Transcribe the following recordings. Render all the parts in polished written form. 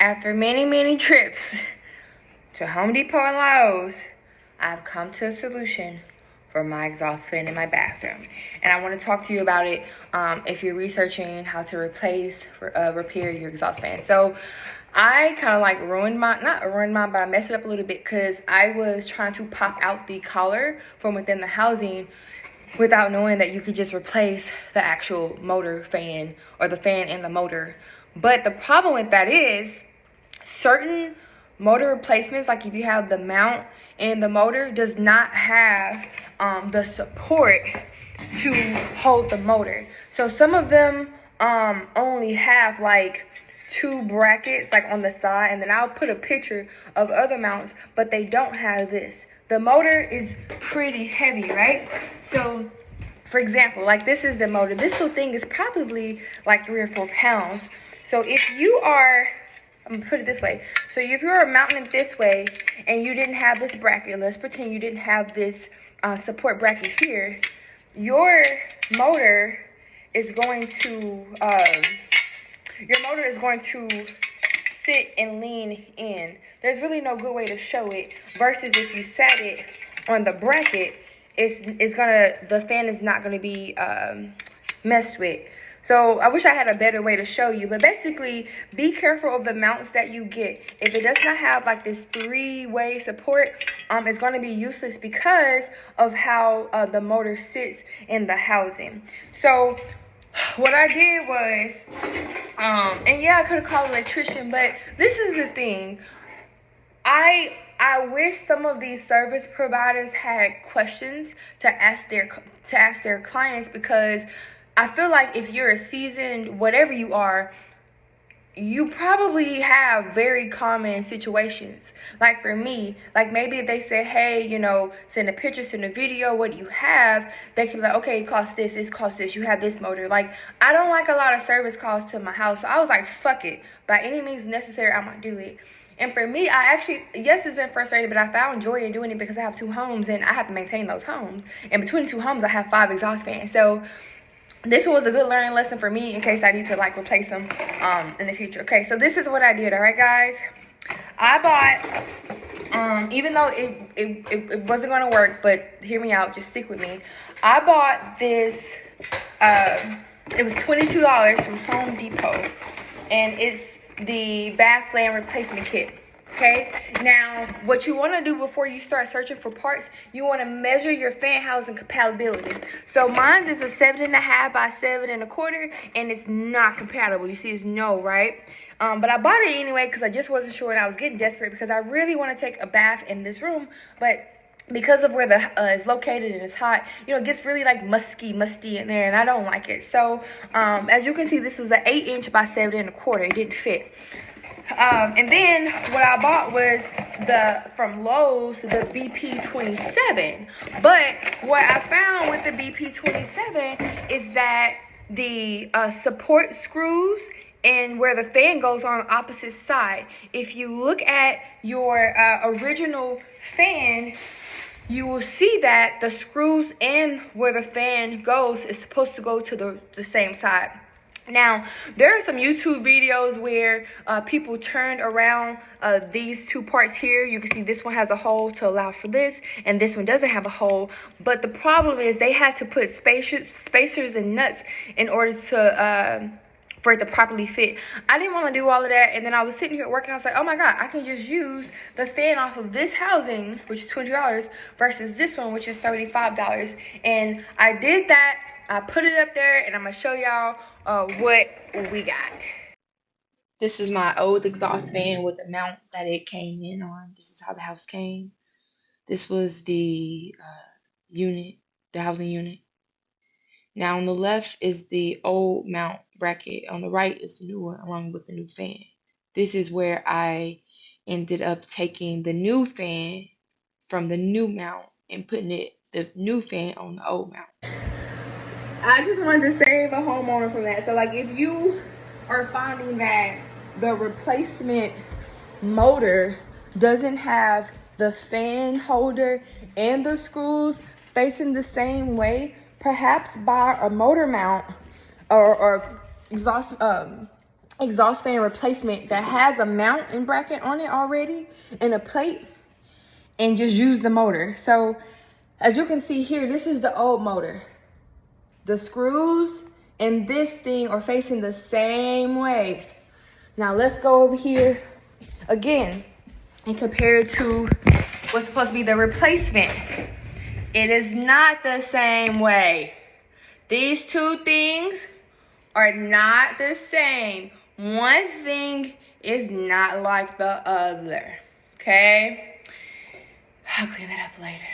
After many trips to Home Depot and Lowe's, I've come to a solution for my exhaust fan in my bathroom. And I want to talk to you about it if you're researching how to repair your exhaust fan. So I kind of like not ruined mine, but I messed it up a little bit because I was trying to pop out the collar from within the housing without knowing that you could just replace the actual motor fan or the fan and the motor. But the problem with that is certain motor replacements, like if you have the mount and the motor, does not have the support to hold the motor. So some of them only have like 2 brackets like on the side, and then I'll put a picture of other mounts, but they don't have this. The motor is pretty heavy, right? So for example, like this is the motor. This little thing is probably like 3 or 4 pounds. So if you are, I'm gonna put it this way. So if you're mounting it this way and you didn't have this bracket, let's pretend you didn't have this support bracket here, your motor is going to sit and lean in. There's really no good way to show it versus if you sat it on the bracket, the fan is not gonna be messed with. So I wish I had a better way to show you, but basically be careful of the mounts that you get. If it does not have like this 3-way support, it's going to be useless because of how the motor sits in the housing. So what I did was, and yeah, I could have called an electrician, but this is the thing. I wish some of these service providers had questions to ask their clients, because I feel like if you're a seasoned, whatever you are, you probably have very common situations. Like for me, like maybe if they said, hey, you know, send a picture, send a video, what do you have? They can be like, okay, it costs this, you have this motor. Like, I don't like a lot of service calls to my house. So I was like, fuck it. By any means necessary, I'm gonna do it. And for me, yes, it's been frustrating, but I found joy in doing it because I have 2 homes and I have to maintain those homes. And between the 2 homes, I have 5 exhaust fans. So this was a good learning lesson for me in case I need to like replace them in the future. Okay, so this is what I did. All right, guys, I bought even though it wasn't going to work, but hear me out, just stick with me. I bought this it was $22 from Home Depot, and it's the bath fan replacement kit. Okay, now what you want to do before you start searching for parts, you want to measure your fan housing compatibility. So mine is a 7.5 by 7.25, and it's not compatible. You see, it's no, right? But I bought it anyway because I just wasn't sure, and I was getting desperate because I really want to take a bath in this room, but because of where it's located and it's hot, you know, it gets really like musty in there, and I don't like it. So as you can see, this was an 8-inch by 7.25. It didn't fit. And then what I bought was from Lowe's, the BP27. But what I found with the BP27 is that the support screws and where the fan goes on the opposite side. If you look at your original fan, you will see that the screws and where the fan goes is supposed to go to the same side. Now, there are some YouTube videos where people turned around these 2 parts here. You can see this one has a hole to allow for this, and this one doesn't have a hole. But the problem is they had to put spacers and nuts in order to for it to properly fit. I didn't want to do all of that, and then I was sitting here working. I was like, oh my god, I can just use the fan off of this housing, which is $20, versus this one, which is $35. And I did that. I put it up there, and I'm gonna show y'all what we got. This is my old exhaust fan with the mount that it came in on. This is how the house came. This was the unit, the housing unit. Now on the left is the old mount bracket. On the right is the new one along with the new fan. This is where I ended up taking the new fan from the new mount and putting the new fan on the old mount. I just wanted to save a homeowner from that. So like if you are finding that the replacement motor doesn't have the fan holder and the screws facing the same way, perhaps buy a motor mount or exhaust exhaust fan replacement that has a mount and bracket on it already and a plate, and just use the motor. So as you can see here, this is the old motor. The screws and this thing are facing the same way. Now let's go over here again and compare it to what's supposed to be the replacement. It is not the same way. These two things are not the same. One thing is not like the other, okay? I'll clean that up later.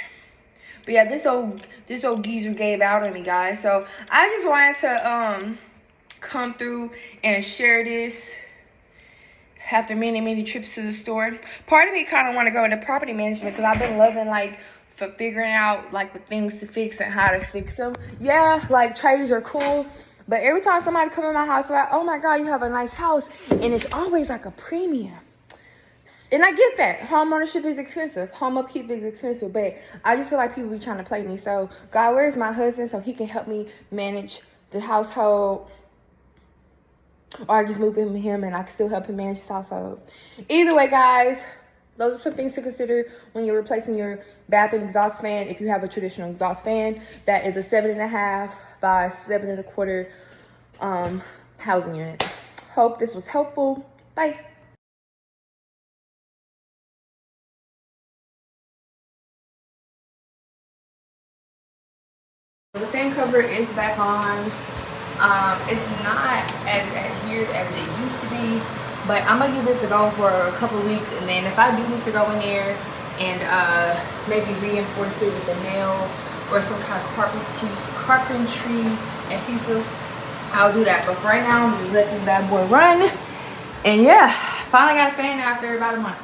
But yeah, this old geezer gave out on me, guys. So I just wanted to come through and share this after many trips to the store. Part of me kind of want to go into property management because I've been loving like for figuring out like the things to fix and how to fix them. Yeah, like trades are cool, but every time somebody come in my house, like, oh my God, you have a nice house, and it's always like a premium. And I get that. Home ownership is expensive. Home upkeep is expensive. But I just feel like people be trying to play me. So, God, where's my husband so he can help me manage the household? Or I just move in with him and I can still help him manage his household. Either way, guys, those are some things to consider when you're replacing your bathroom exhaust fan. If you have a traditional exhaust fan, that is a 7.5 by 7.25 housing unit. Hope this was helpful. Bye. The fan cover is back on. It's not as adhered as it used to be, but I'm gonna give this a go for a couple weeks, and then if I do need to go in there and maybe reinforce it with a nail or some kind of carpentry adhesive, I'll do that. But for right now, I'm gonna let this bad boy run. And yeah, finally got a fan after about a month.